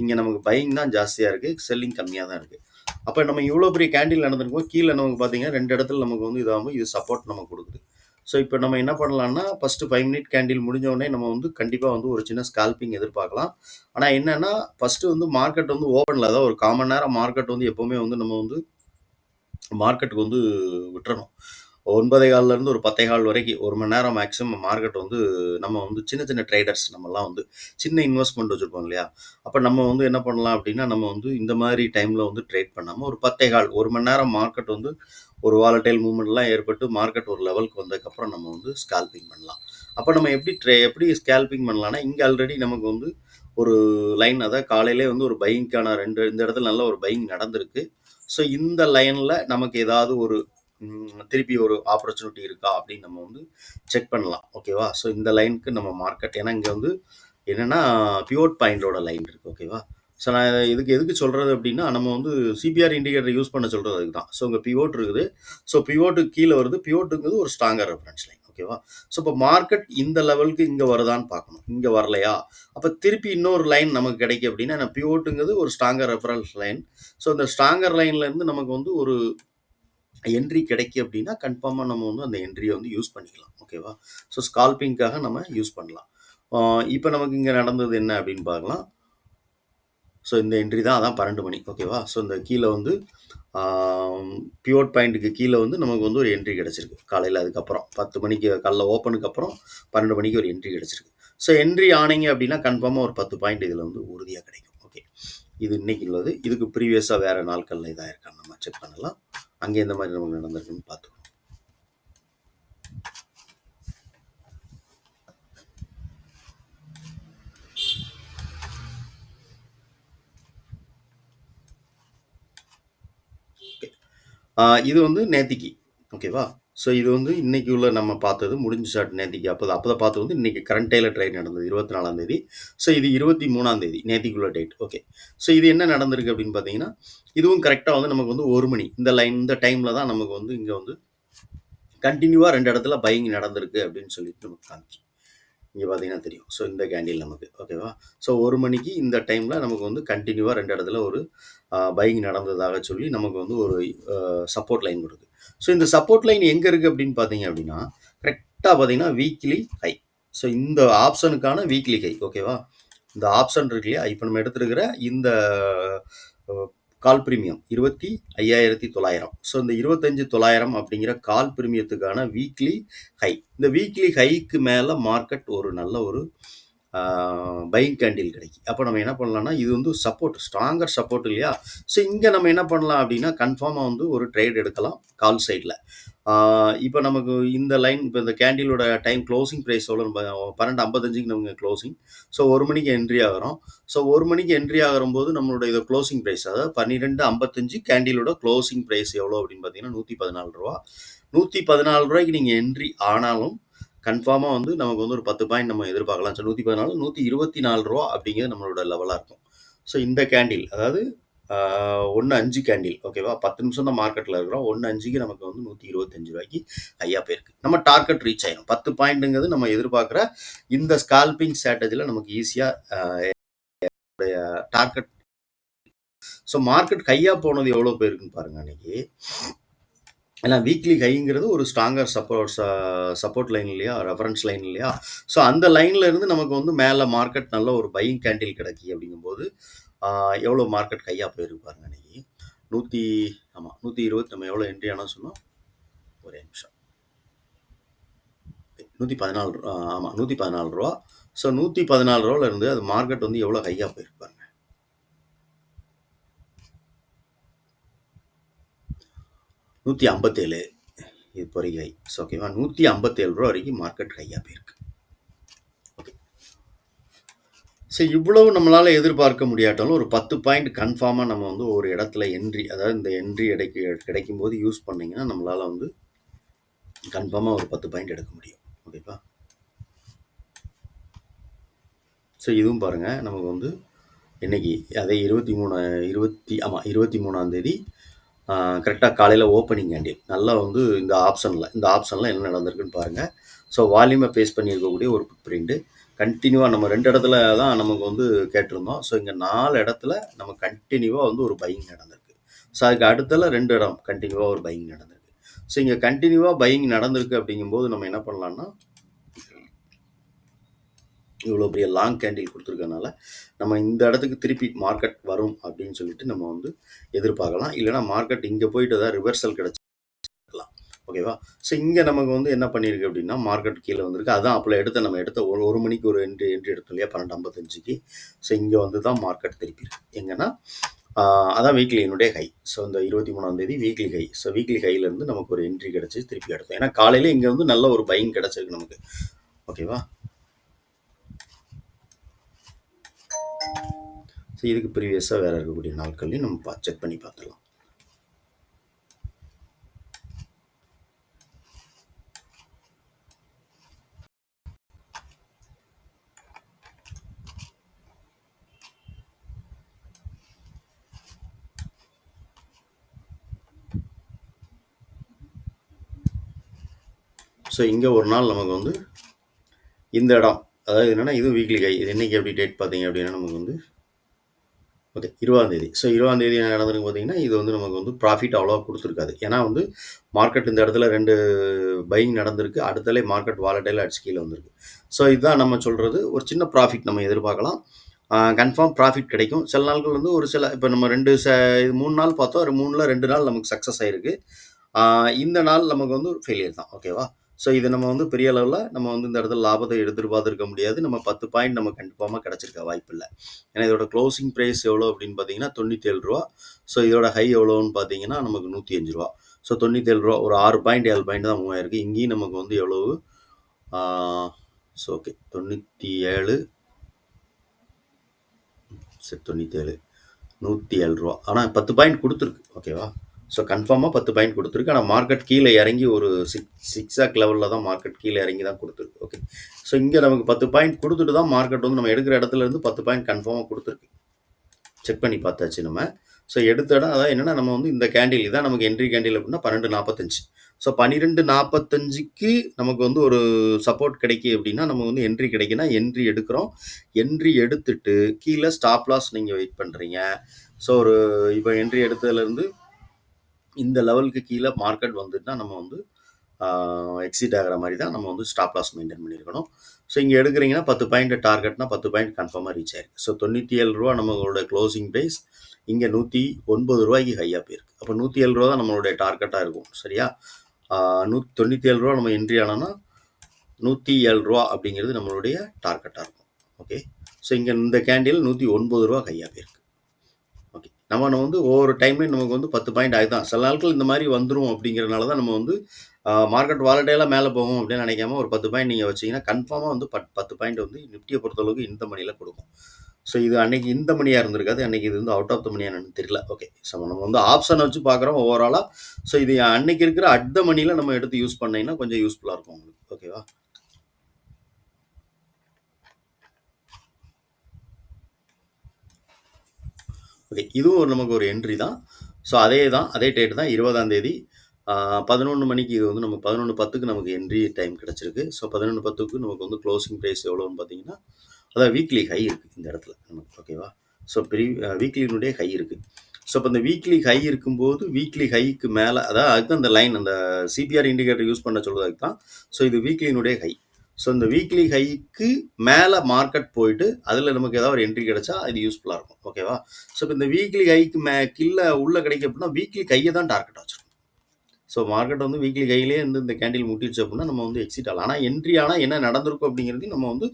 இங்க நமக்கு பையிங் தான் ஜாஸ்தியா இருக்கு. செல்லிங் கம்மியா தான் இருக்கு. அப்ப நம்ம இவ்வளோ பெரிய கேண்டில் நடந்திருக்கும். கீழ நமக்கு பார்த்தீங்கன்னா 2 இடத்துல நமக்கு வந்து இதாகும். இது சப்போர்ட் நமக்கு குடுக்குது. ஸோ இப்ப நம்ம என்ன பண்ணலாம்னா, ஃபர்ஸ்ட் 5 மினிட் கேண்டில் முடிஞ்ச உடனே நம்ம வந்து கண்டிப்பா வந்து ஒரு சின்ன ஸ்கால்பிங் எதிர்பார்க்கலாம். ஆனா என்னன்னா, ஃபர்ஸ்ட் வந்து மார்க்கெட் வந்து ஓப்பன்ல, அதாவது ஒரு 1/4 மணி நேரம் மார்க்கெட் வந்து எப்பவுமே வந்து நம்ம வந்து மார்க்கெட்டுக்கு வந்து விட்டுறணும். 9:15 இருந்து ஒரு 10:15 வரைக்கும் 1 மணி நேரம் மேக்ஸிமம் மார்க்கெட் வந்து நம்ம வந்து சின்ன சின்ன ட்ரேடர்ஸ் நம்மலாம் வந்து சின்ன இன்வெஸ்ட்மெண்ட் வச்சிருப்போம் இல்லையா? அப்ப நம்ம வந்து என்ன பண்ணலாம் அப்படின்னா, நம்ம வந்து இந்த மாதிரி டைம்ல வந்து ட்ரேட் பண்ணாம ஒரு 10:15 1 மணி நேரம் மார்க்கெட் வந்து ஒரு வாலடைல் மூவ்மெண்ட்லாம் ஏற்பட்டு மார்க்கெட் ஒரு லெவலுக்கு வந்ததுக்கப்புறம் நம்ம வந்து ஸ்கால்பிங் பண்ணலாம். அப்ப நம்ம எப்படி ஸ்கால்பிங் பண்ணலாம்னா, இங்க ஆல்ரெடி நமக்கு வந்து ஒரு லைன், அதாவது காலையிலே வந்து ஒரு பையிங்க்கான இந்த இடத்துல நல்ல ஒரு பையிங் நடந்திருக்கு. ஸோ இந்த லைன்ல நமக்கு ஏதாவது ஒரு திருப்பி ஒரு ஆப்பர்ச்சுனிட்டி இருக்கா அப்படின்னு நம்ம வந்து செக் பண்ணலாம். ஓகேவா? ஸோ இந்த லைனுக்கு நம்ம மார்க்கெட், ஏன்னா இங்க வந்து என்னன்னா பிவோட் பாயிண்டோட லைன் இருக்கு. ஓகேவா? ஸோ நான் இதுக்கு எதுக்கு சொல்றது அப்படின்னா, நம்ம வந்து சிபிஆர் இண்டிகேட்டர் யூஸ் பண்ண சொல்றது அதுக்கு தான். ஸோ இங்க பிவோட் இருக்குது. ஸோ பிவோட்டுக்கு கீழ வருது. பிவோட்டுங்கிறது ஒரு ஸ்ட்ராங்கர் ரெஃபரன்ஸ் லைன். ஓகேவா? ஸோ இப்போ மார்க்கெட் இந்த லெவலுக்கு இங்க வருதான்னு பார்க்கணும். இங்க வரலையா? அப்ப திருப்பி இன்னொரு லைன் நமக்கு கிடைக்கும் அப்படின்னா, பிவோட்டுங்கிறது ஒரு ஸ்ட்ராங்கர் ரெஃபரன்ஸ் லைன். ஸோ இந்த ஸ்ட்ராங்கர் லைன்ல இருந்து நமக்கு வந்து ஒரு என்ட்ரி கிடைக்கு அப்படின்னா, கன்ஃபார்மா நம்ம வந்து அந்த என்ட்ரிய வந்து யூஸ் பண்ணிக்கலாம். ஓகேவா? ஸோ ஸ்கால்பிங்காக நம்ம யூஸ் பண்ணலாம். இப்ப நமக்கு இங்க நடந்தது என்ன அப்படின்னு பார்க்கலாம். ஸோ இந்த என்ட்ரி தான், அதான் 12 மணி. ஓகேவா? ஸோ இந்த கீழ வந்து ஆ பிவோட் பாயிண்ட்டுக்கு கீழ வந்து நமக்கு வந்து ஒரு என்ட்ரி கிடைச்சிருக்கு. காலையில அதுக்கப்புறம் 10 மணிக்கு காலைல ஓப்பனுக்கு அப்புறம் 12 மணிக்கு ஒரு என்ட்ரி கிடைச்சிருக்கு. ஸோ என்ட்ரி ஆனீங்க அப்படின்னா, கன்ஃபார்மா ஒரு 10 பாயிண்ட் இதுல வந்து உறுதியா கிடைக்கும். ஓகே. இது இன்னைக்கு உள்ளது. இதுக்கு ப்ரீவியஸா வேற நாட்கள்ல இதா இருக்கான்னு நம்ம செக் பண்ணலாம். அங்க எந்த மாதிரி நமக்கு நடந்திருக்குன்னு பார்த்துக்குவோம். இது வந்து நேத்திக்கு. ஓகேவா? ஸோ இது வந்து இன்னைக்கு உள்ள நம்ம பார்த்தது முடிஞ்ச ஷாட் நேத்திக்கு. அப்பதான் பார்த்தது வந்து இன்னைக்கு கரண்ட் டேல ட்ரேட் நடந்தது 24ஆம் தேதி. ஸோ இது 23ஆம் தேதி நேத்திக்குள்ள டேட். ஓகே. ஸோ இது என்ன நடந்திருக்கு அப்படின்னு பார்த்தீங்கன்னா, இதுவும் கரெக்ட்டா வந்து நமக்கு வந்து 1 மணி. இந்த டைம்ல தான் நமக்கு வந்து இங்க வந்து கன்டினியூவா 2 இடத்துல பையிங் நடந்திருக்கு அப்படின்னு சொல்லிட்டு நமக்கு காமிக்கும். இங்க பார்த்தீங்கன்னா தெரியும். ஸோ இந்த கேண்டில் நமக்கு. ஓகேவா? ஸோ 1 மணிக்கு இந்த டைம்ல நமக்கு வந்து கன்டினியூவா 2 இடத்துல ஒரு பையிங் நடந்ததாக சொல்லி நமக்கு வந்து ஒரு சப்போர்ட் லைன் கொடுக்குது. ஸோ இந்த சப்போர்ட் லைன் எங்க இருக்கு அப்படின்னு பார்த்தீங்க அப்படின்னா, கரெக்ட்டா பார்த்தீங்கன்னா வீக்லி ஹை. ஸோ இந்த ஆப்ஷனுக்கான வீக்லி ஹை. ஓகேவா? இந்த ஆப்ஷன் இருக்கு இல்லையா? இப்ப நம்ம எடுத்திருக்கிற இந்த அ கால் பிரீமியம் 25,900. ஸோ இந்த 25,900 அப்படிங்கிற கால் பிரீமியத்துக்கான வீக்லி ஹை. இந்த வீக்லி ஹைக்கு மேல மார்க்கெட் ஒரு நல்ல ஒரு பையிங் கேண்டில் கிடைக்கும். அப்போ நம்ம என்ன பண்ணலாம்னா, இது வந்து சப்போர்ட், ஸ்ட்ராங்கர் சப்போர்ட் இல்லையா? ஸோ இங்க நம்ம என்ன பண்ணலாம் அப்படின்னா, கன்ஃபார்மா வந்து ஒரு ட்ரேட் எடுக்கலாம் கால் சைட்ல. இப்போ நமக்கு இந்த லைன், இப்போ இந்த கேண்டிலோட டைம் க்ளோசிங் பிரைஸ் எவ்வளோன்னு 12:55க்கு நமக்கு க்ளோசிங். ஸோ 1 மணிக்கு என்ட்ரி ஆகுறோம். ஸோ 1 மணிக்கு என்ட்ரி ஆகும்போது நம்மளோட இது க்ளோசிங் பிரைஸ், அதாவது 12:55 கேண்டிலோட க்ளோசிங் பிரைஸ் எவ்வளோ அப்படின்னு பார்த்தீங்கன்னா ரூ. 114. ரூ. 114க்கு நீங்க என்ட்ரி ஆனாலும் கன்ஃபார்மா வந்து நமக்கு வந்து ஒரு 10 பாயிண்ட் நம்ம எதிர்பார்க்கலாம். ஸோ 114, ரூ. 124 அப்படிங்கிறது நம்மளோட லெவலா இருக்கும். ஸோ இந்த கேண்டில், அதாவது 1.5 கேண்டில் ஓகேவா? 10 நிமிஷம் தான் மார்க்கெட்ல இருக்கிறோம். 1.5க்கு நமக்கு வந்து ரூ. 125க்கு ஹையா போயிருக்கு. நம்ம டார்கெட் ரீச் ஆயிரும். 10 பாயிண்ட்ங்கிறது நம்ம எதிர்பார்க்குற இந்த ஸ்கால்பிங் ஸ்ட்ராட்டஜில நமக்கு ஈஸியா டார்கெட். ஸோ மார்க்கெட் ஹையா போனது எவ்வளோ போயிருக்குன்னு பாருங்க அன்னைக்கு. ஏன்னா வீக்லி ஹைங்கிறது ஒரு ஸ்ட்ராங்கர் சப்போர்ட் லைன் இல்லையா, ரெஃபரன்ஸ் லைன் இல்லையா? ஸோ அந்த லைன்ல இருந்து நமக்கு வந்து மேலே மார்க்கெட் நல்ல ஒரு பையிங் கேண்டில் கிடைக்கி அப்படிங்கும்போது எவ்வளோ மார்க்கெட் ஹையா போயிருக்கு பாருங்க அன்னைக்கு. 100 ஆமாம் 120 நம்ம எவ்வளோ என்ட்ரி ஆனால் சொன்னோம், ஒரே நிமிஷம். 114 ஆமாம் 114 ரூபா. ஸோ 114 ரூபால இருந்து அது மார்க்கெட் வந்து எவ்வளோ ஹையா போயிருக்கு பாருங்க. 157 இப்போ வரைக்கும் ஹை. ஸோ ஓகேவா, 157 ரூபா வரைக்கும் மார்க்கெட் ஹையா போயிருக்கு. ஓகே. ஸோ இவ்வளவு நம்மளால் எதிர்பார்க்க முடியாட்டாலும் ஒரு 10 பாயிண்ட் கன்ஃபார்மாக நம்ம வந்து ஒரு இடத்துல என்ட்ரி, அதாவது இந்த என்ட்ரி கிடைக்கும் போது யூஸ் பண்ணிங்கன்னா நம்மளால் வந்து கன்ஃபார்மாக ஒரு 10 பாயிண்ட் எடுக்க முடியும். ஓகேப்பா. ஸோ இதுவும் பாருங்கள் நமக்கு வந்து இன்னைக்கு அதே 23ஆம் தேதி கரெக்டாக காலையில் ஓப்பனிங் கேண்டில் நல்லா வந்து இந்த ஆப்ஷனில் என்ன நடந்திருக்குன்னு பாருங்கள். ஸோ வால்யூமை பேஸ் பண்ணி இருக்கக்கூடிய ஒரு பிரிண்ட்டு கண்டினியூவாக நம்ம 2 இடத்துல தான் நமக்கு வந்து கேட்டிருந்தோம். ஸோ இங்கே 4 இடத்துல நம்ம கண்டினியூவாக வந்து ஒரு பையிங் நடந்திருக்கு. ஸோ அதுக்கு அடுத்தல 2 இடம் கண்டினியூவாக ஒரு பையிங் நடந்திருக்கு. ஸோ இங்கே கண்டினியூவாக பையிங் நடந்திருக்கு அப்படிங்கும்போது நம்ம என்ன பண்ணலாம்னா, இவ்வளோ பெரிய லாங் கேண்டில் கொடுத்துருக்கனால நம்ம இந்த இடத்துக்கு திருப்பி மார்க்கெட் வரும் அப்படின்னு சொல்லிட்டு நம்ம வந்து எதிர்பார்க்கலாம். இல்லைனா மார்க்கெட் இங்கே போயிட்டு தான் ரிவர்சல் கிடச்சிக்கலாம். ஓகேவா. ஸோ இங்கே நமக்கு வந்து என்ன பண்ணியிருக்கு அப்படின்னா மார்க்கெட் கீழே வந்திருக்கு. அதான் அப்போ நம்ம எடுத்த ஒரு மணிக்கு ஒரு என்ட்ரி எடுத்தோம் இல்லையா 12:55க்கு. ஸோ இங்கே வந்து தான் மார்க்கெட் திருப்பி இருக்கு எங்கன்னா அதான் வீக்லியினுடைய ஹை. ஸோ இந்த 23ஆம் தேதி வீக்லி ஹை. ஸோ வீக்லி ஹைலேருந்து நமக்கு ஒரு என்ட்ரி கிடச்சி திருப்பி எடுத்தோம். ஏன்னா காலையில் இங்கே வந்து நல்ல ஒரு பையிங் கிடச்சிருக்கு நமக்கு. ஓகேவா. ஸோ இதுக்கு ப்ரீவியஸாக வேறு இருக்கக்கூடிய நாட்கள்லையும் நம்ம செக் பண்ணி பார்த்துடலாம். ஸோ இங்கே ஒரு நாள் நமக்கு வந்து இந்த இடம், அதாவது என்னென்னா இது வீக்லி ஹை. இது இன்றைக்கி எப்படி டேட் பார்த்தீங்க அப்படின்னா நமக்கு வந்து ஓகே 20ஆம் தேதி. ஸோ 20ஆம் தேதி என்ன நடந்திருக்கு பார்த்தீங்கன்னா, இது வந்து நமக்கு வந்து ப்ராஃபிட் அவ்வளோவா கொடுத்துருக்காது. ஏன்னா வந்து மார்க்கெட் இந்த இடத்துல 2 பையிங் நடந்திருக்கு. அடுத்தாலே மார்க்கெட் வாலட்டைல் அடிச்சு கீழே வந்திருக்கு. ஸோ இதுதான் நம்ம சொல்கிறது, ஒரு சின்ன ப்ராஃபிட் நம்ம எதிர்பார்க்கலாம். கன்ஃபார்ம் ப்ராஃபிட் கிடைக்கும். சில நாட்கள் வந்து ஒரு சில இப்போ நம்ம 3 நாள் பார்த்தோம். 3ல் 2 நாள் நமக்கு சக்ஸஸ் ஆயிருக்கு. இந்த நாள் நமக்கு வந்து ஒரு ஃபெயிலியர் தான். ஓகேவா. ஸோ இது நம்ம வந்து பெரிய அளவில் நம்ம வந்து இந்த இடத்துல லாபத்தை எதிர்பார்த்துருக்க முடியாது. நம்ம 10 பாயிண்ட் நம்ம கன்ஃபார்மாக கிடச்சிருக்க வாய்ப்பு இல்லை. ஏன்னா இதோட க்ளோசிங் ப்ரைஸ் எவ்வளோ அப்படின்னு பார்த்தீங்கன்னா 97 ரூபா. ஸோ இதோட ஹை எவ்வளோன்னு பார்த்தீங்கன்னா நமக்கு 105 ரூபா. ஸோ 97 ரூபா ஒரு 6 பாயிண்ட் 7 பாயிண்ட் தான் மூவ் ஆயிருக்கு. இங்கேயும் நமக்கு வந்து எவ்வளவு ஸோ ஓகே 97 சரி 97 107 ரூபா. ஆனால் 10 பாயிண்ட் கொடுத்துருக்கு. ஓகேவா. ஸோ கன்ஃபார்மாக 10 பாயிண்ட் கொடுத்துருக்கு. ஆனால் மார்க்கெட் கீழே இறங்கி ஒரு சிக்ஸாக் லெவலில் தான் மார்க்கெட் கீழே இறங்கி தான் கொடுத்துருக்கு. ஓகே. ஸோ இங்கே நமக்கு 10 பாயிண்ட் கொடுத்துட்டு தான் மார்க்கெட் வந்து நம்ம எடுக்கிற இடத்துல இருந்து 10 பாயிண்ட் கன்ஃபார்மாக கொடுத்துருக்கு. செக் பண்ணி பார்த்தாச்சு நம்ம. ஸோ எடுத்த இடம் அதான் என்னென்னா நம்ம வந்து இந்த கேண்டில் இதான் நமக்கு என்ட்ரி கேண்டில் அப்படின்னா 12:45. ஸோ 12:45க்கு நமக்கு வந்து ஒரு சப்போர்ட் கிடைக்கி அப்படின்னா நம்ம வந்து என்ட்ரி கிடைக்குன்னா என்ட்ரி எடுக்கிறோம். என்ட்ரி எடுத்துட்டு கீழே ஸ்டாப் லாஸ் நீங்கள் வெயிட் பண்ணுறீங்க. ஸோ ஒரு இப்போ என்ட்ரி எடுத்ததுலேருந்து இந்த லெவலுக்கு கீழே மார்க்கெட் வந்துட்டுனா நம்ம வந்து எக்ஸிட் ஆகிற மாதிரி தான் நம்ம வந்து ஸ்டாப் லாஸ் மெயின்டைன் பண்ணியிருக்கணும். ஸோ இங்கே எடுக்கிறீங்கன்னா 10 பாயிண்ட் டார்கெட்னா 10 பாயிண்ட் கன்ஃபார்மாக ரீச் ஆயிருக்கு. ஸோ 97 ரூபா நம்மளோட க்ளோசிங் ப்ரைஸ். இங்கே 109 ரூபாய்க்கு ஹையாக போயிருக்கு. அப்போ 107 ரூபா தான் நம்மளுடைய டார்கெட்டாக இருக்கும். சரியா. 97 ரூபா நம்ம என்ட்ரி ஆனோன்னா 107 ரூபா அப்படிங்கிறது நம்மளுடைய டார்கெட்டாக இருக்கும். ஓகே. ஸோ இங்கே இந்த கேண்டில் 109 ரூபா ஹையாக போயிருக்கு. ஓகே. நம்ம வந்து ஒவ்வொரு டைம்லையும் நமக்கு வந்து 10 பாயிண்ட் ஆகிதான். சில நாட்கள் இந்த மாதிரி வந்துடும் அப்படிங்கிறனால தான் நம்ம வந்து மார்க்கெட் வாலட்டைலாக மேலே போகும் அப்படின்னு நினைக்காம ஒரு 10 பாயிண்ட் நீங்கள் வச்சிங்கன்னா கன்ஃபார்மாக வந்து 10 பாயிண்ட் வந்து நிஃப்டியை பொறுத்தளவுக்கு இந்த மணியில் கொடுக்கும். ஸோ இது அன்னைக்கு இந்த மணியாக இருந்திருக்காது. அன்னைக்கு இது வந்து அவுட் ஆஃப் த மணியாக என்னன்னு தெரியல. ஓகே. ஸோ நம்ம வந்து ஆப்ஷனை வச்சு பார்க்குறோம் ஓவராலாக. ஸோ இது அன்னைக்கு இருக்கிற அட் த மணியில் நம்ம எடுத்து யூஸ் பண்ணிங்கன்னா கொஞ்சம் யூஸ்ஃபுல்லாக இருக்கும் உங்களுக்கு. ஓகேவா. ஓகே. இதுவும் நமக்கு ஒரு என்ட்ரி தான். ஸோ அதே தான். அதே டேட் தான் 20ஆம் தேதி 11 மணிக்கு இது வந்து நம்ம 11:10க்கு நமக்கு என்ட்ரி டைம் கிடைச்சிருக்கு. ஸோ 11:10க்கு நமக்கு வந்து க்ளோசிங் பிரைஸ் எவ்வளோன்னு பார்த்தீங்கன்னா, அதான் வீக்லி ஹை இருக்கு இந்த இடத்துல நமக்கு. ஓகேவா? ஸோ வீக்லியினுடைய ஹை இருக்கு. ஸோ இப்போ இந்த வீக்லி ஹை இருக்கும்போது, வீக்லி ஹைக்கு மேல அதான் அதுதான் அந்த லைன் அந்த சிபிஆர் இண்டிகேட்டர் யூஸ் பண்ண சொல்றது அதுக்கு தான். ஸோ இது வீக்லியினுடைய ஹை. ஸோ இந்த வீக்லி ஹைக்கு மேல மார்க்கெட் போயிட்டு, அதில நமக்கு ஏதாவது ஒரு என்ட்ரி கிடைச்சா இது யூஸ்ஃபுல்லா இருக்கும். ஓகேவா? ஸோ இப்போ இந்த வீக்லி ஹைக்கு கீழ உள்ள கிடைக்கும் அப்படின்னா, வீக்லி ஹைய தான் டார்கெட்டா வச்சிருக்கணும். ஸோ மார்க்கெட் வந்து வீக்லி ஹையிலேயே வந்து இந்த கேண்டில் முட்டிருச்சு அப்படின்னா, நம்ம வந்து எக்ஸிட் ஆகலாம். ஆனா என்ட்ரி ஆனா என்ன நடந்திருக்கும் அப்படிங்கிறதையும் நம்ம வந்து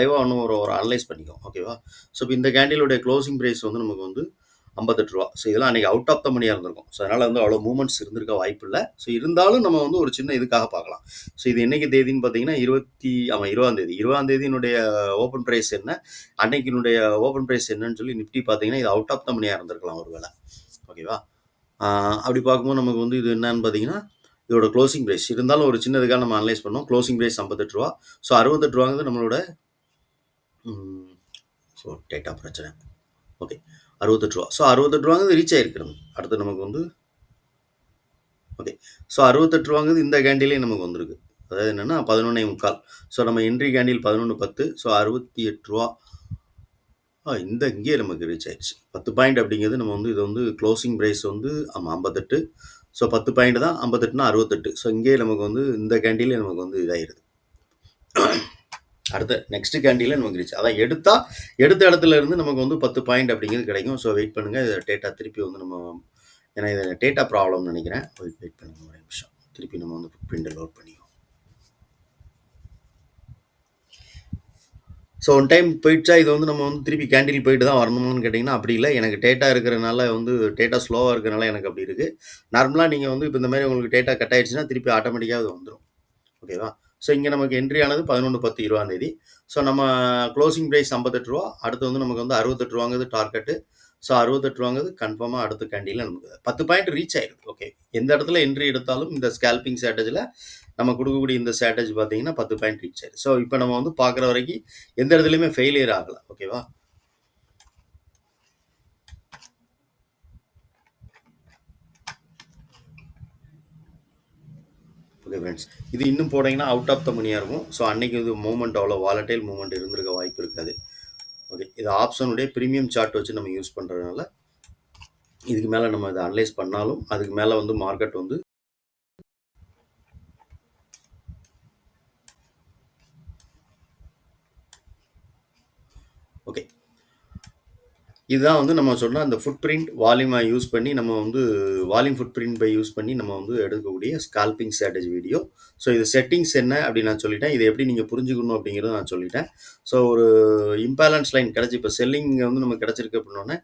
லைவா இன்னும் ஒரு அனலைஸ் பண்ணிக்குவோம். ஓகேவா? ஸோ இப்போ இந்த கேண்டிலுடைய க்ளோசிங் பிரைஸ் வந்து நமக்கு வந்து ரூ. 58. ஸோ இதெல்லாம் அன்னைக்கு அவுட் ஆஃப் த மணியா இருந்திருக்கும். ஸோ அதனால வந்து அவ்வளோ மூவ்மெண்ட்ஸ் இருந்திருக்க வாய்ப்பு இல்ல. ஸோ இருந்தாலும் நம்ம வந்து ஒரு சின்ன இதுக்காக பார்க்கலாம். ஸோ இது என்னைக்கு தேதின்னு பார்த்தீங்கன்னா, 20ஆம் தேதி. 20ஆம் தேதியினுடைய ஓப்பன் பிரைஸ் என்ன? அன்னைக்கினுடைய ஓப்பன் பிரைஸ் என்னன்னு சொல்லி நிஃப்டி பார்த்தீங்கன்னா, இது அவுட் ஆஃப் த மணியா இருந்திருக்கலாம் ஒருவேளை. ஓகேவா? அப்படி பார்க்கும்போது நமக்கு வந்து இது என்னன்னு பார்த்தீங்கன்னா, இதோட க்ளோசிங் பிரைஸ். இருந்தாலும் ஒரு சின்ன இதுக்காக நம்ம அனலைஸ் பண்ணோம். க்ளோசிங் பிரைஸ் ரூ. 58. ஸோ ரூ. 68ங்கிறது நம்மளோட ஸோ டேட்டா பிரச்சனை. ஓகே. ரூ. 68. ஸோ ரூ. 68ங்கிறது ரீச் ஆயிருக்கு நமக்கு. அடுத்து நமக்கு வந்து ஓகே. ஸோ ரூ. 68ங்கிறது இந்த கேண்டிலே நமக்கு வந்திருக்கு. அதாவது என்னன்னா 11:45. ஸோ நம்ம என்ட்ரி கேண்டில் 11:10. ஸோ ரூ. 68. இங்கேயே நமக்கு ரீச் ஆயிடுச்சு. 10 பாயிண்ட் அப்படிங்கிறது நம்ம வந்து இது வந்து க்ளோசிங் பிரைஸ் வந்து 58. ஸோ 10 பாயிண்ட் தான் 58னா 68. ஸோ இங்கேயே நமக்கு வந்து இந்த கேண்டிலே நமக்கு வந்து இதாயிருது. அடுத்த நெக்ஸ்ட் கேண்டிலே நமக்கு ரீச். அதான் எடுத்த இடத்துல இருந்து நமக்கு வந்து 10 பாயிண்ட் அப்படிங்கிறது கிடைக்கும். ஸோ வெயிட் பண்ணுங்க. டேட்டா திருப்பி வந்து நம்ம ஏன்னா இது டேட்டா ப்ராப்ளம்னு நினைக்கிறேன். வெயிட் பண்ணுங்க ஒரு நிமிஷம். திருப்பி நம்ம வந்து பிரிண்ட் லோட் பண்ணிக்குவோம். ஸோ ஒன் டைம் போயிடுச்சா இது வந்து நம்ம வந்து திருப்பி கேண்டில் போயிட்டு தான் வரணும்னு கேட்டிங்கன்னா அப்படி இல்லை. எனக்கு டேட்டா இருக்கிறனால வந்து டேட்டா ஸ்லோவாக இருக்கிறனால எனக்கு அப்படி இருக்குது. நார்மலாக நீங்கள் வந்து இப்போ இந்த மாதிரி உங்களுக்கு டேட்டா கட் ஆயிடுச்சுன்னா திருப்பி ஆட்டோமேட்டிக்காக அது வந்துடும். ஓகேவா? ஸோ இங்கே நமக்கு என்ட்ரி ஆனது 11:10 20ஆம் தேதி. ஸோ நம்ம க்ளோசிங் ப்ரைஸ் ரூ. 58. அடுத்து வந்து நமக்கு வந்து ரூ. 68ங்கிறது டார்கெட்டு. ஸோ ரூ. 68ங்கிறது கன்ஃபார்மாக அடுத்த கேண்டில் நமக்கு 10 பாயிண்ட் ரீச் ஆயிருக்கு. ஓகே. எந்த இடத்துல என்ட்ரி எடுத்தாலும் இந்த ஸ்கேல்பிங் ஸ்ட்ராட்டஜியில் நம்ம கொடுக்கக்கூடிய இந்த ஸ்ட்ராட்டஜி பார்த்தீங்கன்னா 10 பாயிண்ட் ரீச் ஆயிருக்கு. ஸோ இப்போ நம்ம வந்து பார்க்குற வரைக்கும் எந்த இடத்துலையுமே ஃபெயிலியர் ஆகலை. ஓகேவா? Okay friends. இது இன்னும் போனீங்கன்னா அவுட் ஆஃப் த மணியாக இருக்கும். ஸோ அன்னைக்கு இது மூவ்மெண்ட் அவ்வளோ வாலட்டைல் மூவ்மெண்ட் இருந்திருக்க வாய்ப்பு இருக்காது. ஓகே. இது ஆப்ஷனுடைய ப்ரீமியம் சார்ட் வச்சு நம்ம யூஸ் பண்ணுறதுனால இதுக்கு மேலே நம்ம இதை அனலைஸ் பண்ணாலும் அதுக்கு மேலே வந்து மார்க்கெட் வந்து ஓகே. இதுதான் வந்து நம்ம சொன்ன அந்த ஃபுட் பிரிண்ட் வால்யூமை யூஸ் பண்ணி நம்ம வந்து volume foot print by use பண்ணி நம்ம வந்து எடுக்கக்கூடிய ஸ்கால்பிங் ஸ்ட்ராட்டஜி வீடியோ. ஸோ இது செட்டிங்ஸ் என்ன அப்படின்னு நான் சொல்லிட்டேன். இதை எப்படி நீங்கள் புரிஞ்சுக்கணும் அப்படிங்கிறத நான் சொல்லிட்டேன். ஸோ ஒரு இம்பேலன்ஸ் லைன் கிடச்சி இப்போ செல்லிங் வந்து நமக்கு கிடச்சிருக்கு அப்படின்னோடனே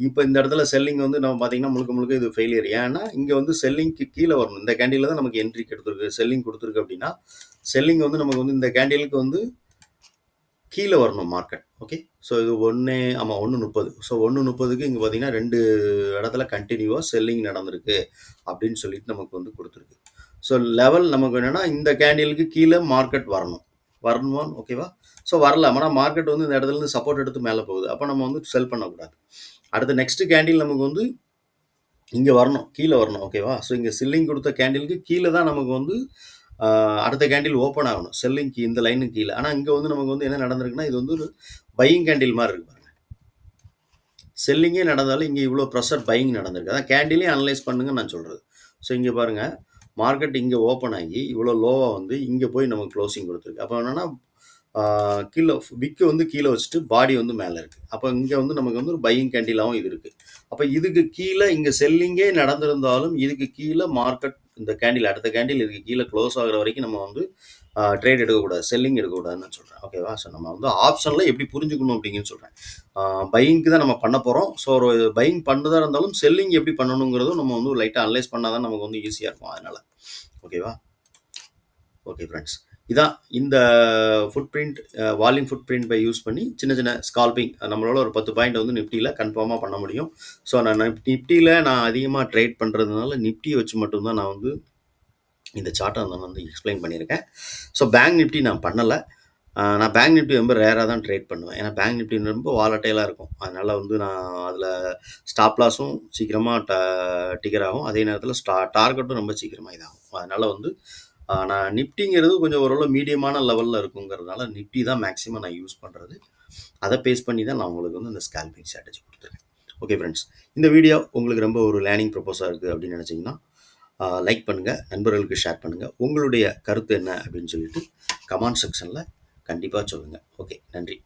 இப்போ இந்த இடத்துல செல்லிங் வந்து நம்ம பார்த்தீங்கன்னா முழுக்க முழுக்க இது ஃபெயிலியர். ஏன்னா இங்கே வந்து செல்லிங்க்கு கீழே வரணும். இந்த கேண்டில் தான் நமக்கு என்ட்ரி கொடுத்துருக்கு. செல்லிங் கொடுத்துருக்கு அப்படின்னா செல்லிங் வந்து நமக்கு வந்து இந்த கேண்டிலுக்கு வந்து கீழே வரணும் மார்க்கெட். ஓகே. ஸோ இது 1:30. ஸோ 1:30க்கு இங்கே பார்த்தீங்கன்னா 2 இடத்துல கண்டினியூவாக செல்லிங் நடந்திருக்கு அப்படின்னு சொல்லிட்டு நமக்கு வந்து கொடுத்துருக்கு. ஸோ லெவல் நமக்கு என்னென்னா இந்த கேண்டிலுக்கு கீழே மார்க்கெட் வரணுமா? ஓகேவா? ஸோ வரல. ஆனால் மார்க்கெட் வந்து இந்த இடத்துலேருந்து சப்போர்ட் எடுத்து மேலே போகுது. அப்போ நம்ம வந்து செல் பண்ணக்கூடாது. அடுத்த நெக்ஸ்ட் கேண்டில் நமக்கு வந்து இங்கே வரணும். கீழே வரணும். ஓகேவா? ஸோ இங்கே செல்லிங் கொடுத்த கேண்டிலுக்கு கீழே தான் நமக்கு வந்து அடுத்த கேண்டில் ஓப்பன் ஆகணும். செல்லிங் இந்த லைனுக்கு கீழே. ஆனால் இங்கே வந்து நமக்கு வந்து என்ன நடந்திருக்குன்னா இது வந்து ஒரு பையிங் கேண்டில் மாதிரி இருக்கு பாருங்க. செல்லிங்கே நடந்தாலும் இங்கே இவ்வளோ ப்ரெஷர் பையிங் நடந்திருக்கு. அதான் கேண்டிலே அனலைஸ் பண்ணுங்க நான் சொல்கிறது. ஸோ இங்கே பாருங்கள் மார்க்கெட் இங்கே ஓப்பன் ஆகி இவ்வளோ லோவாக வந்து இங்கே போய் நமக்கு க்ளோசிங் கொடுத்துருக்கு. அப்போ என்னென்னா கீழே விக்கு வந்து கீழே வச்சுட்டு பாடி வந்து மேலே இருக்குது. அப்போ இங்கே வந்து நமக்கு வந்து ஒரு பையிங் கேண்டிலாகவும் இது இருக்குது. அப்போ இதுக்கு கீழே இங்கே செல்லிங்கே நடந்திருந்தாலும் இதுக்கு கீழே மார்க்கெட் இந்த கேண்டில் அடுத்த கேண்டில் இதுக்கு கீழே க்ளோஸ் ஆகிற வரைக்கும் நம்ம வந்து ட்ரேட் எடுக்கக்கூடாது. செல்லிங் எடுக்கக்கூடாதுன்னு நான் சொல்கிறேன். ஓகேவா? ஸோ நம்ம வந்து ஆப்ஷனில் எப்படி புரிஞ்சுக்கணும் அப்படிங்கன்னு சொல்கிறேன். பையிங்க்கு தான் நம்ம பண்ண போகிறோம். ஸோ ஒரு பையிங் பண்ணுறதா இருந்தாலும் செல்லிங் எப்படி பண்ணணுங்கிறதும் நம்ம வந்து லைட்டாக அனலைஸ் பண்ணால் தான் நமக்கு வந்து ஈஸியாக இருக்கும். அதனால் ஓகேவா? Okay friends. இதான் இந்த foot print volume foot print by use பண்ணி சின்ன சின்ன ஸ்கால்பிங் நம்மளால ஒரு 10 பாயிண்ட் வந்து நிஃப்டியில் கன்ஃபார்மாக பண்ண முடியும். ஸோ நான் நிஃப்டியில் நான் அதிகமாக ட்ரேட் பண்ணுறதுனால நிஃப்டியை வச்சு மட்டும்தான் நான் வந்து இந்த சார்ட்டை நான் வந்து எக்ஸ்பிளைன் பண்ணியிருக்கேன். ஸோ பேங்க் நிஃப்டி நான் பண்ணலை. நான் பேங்க் நிஃப்டி ரொம்ப ரேரா தான் ட்ரேட் பண்ணுவேன். ஏன்னா பேங்க் நிஃப்டி ரொம்ப வாலடைலா இருக்கும். அதனால வந்து நான் அதில ஸ்டாப் லாஸும் சீக்கிரமா டிகர் ஆகும். அதே நேரத்தில டார்கெட்டும் ரொம்ப சீக்கிரமா இதாகும். அதனால வந்து நான் நிஃப்டிங்கிறது கொஞ்சம் ஓரளவு மீடியமான லெவல்ல இருக்குங்கிறதுனால நிஃப்டி தான் மேக்ஸிமம் நான் யூஸ் பண்றது. அத பேஸ் பண்ணி தான் நான் உங்களுக்கு வந்து இந்த ஸ்கால்பிங் ஸ்ட்ராட்டஜி குடுத்துருக்கேன். Okay friends. இந்த வீடியோ உங்களுக்கு ரொம்ப ஒரு லேர்னிங் பர்ப்பஸா இருக்கு அப்படின்னு நினைச்சீங்கன்னா, லைக் பண்ணுங்க, நண்பர்களுக்கு ஷேர் பண்ணுங்க. உங்களுடைய கருத்து என்ன அப்படின்னு சொல்லிட்டு கமெண்ட் செக்ஷன்ல கண்டிப்பா சொல்லுங்க. ஓகே. நன்றி.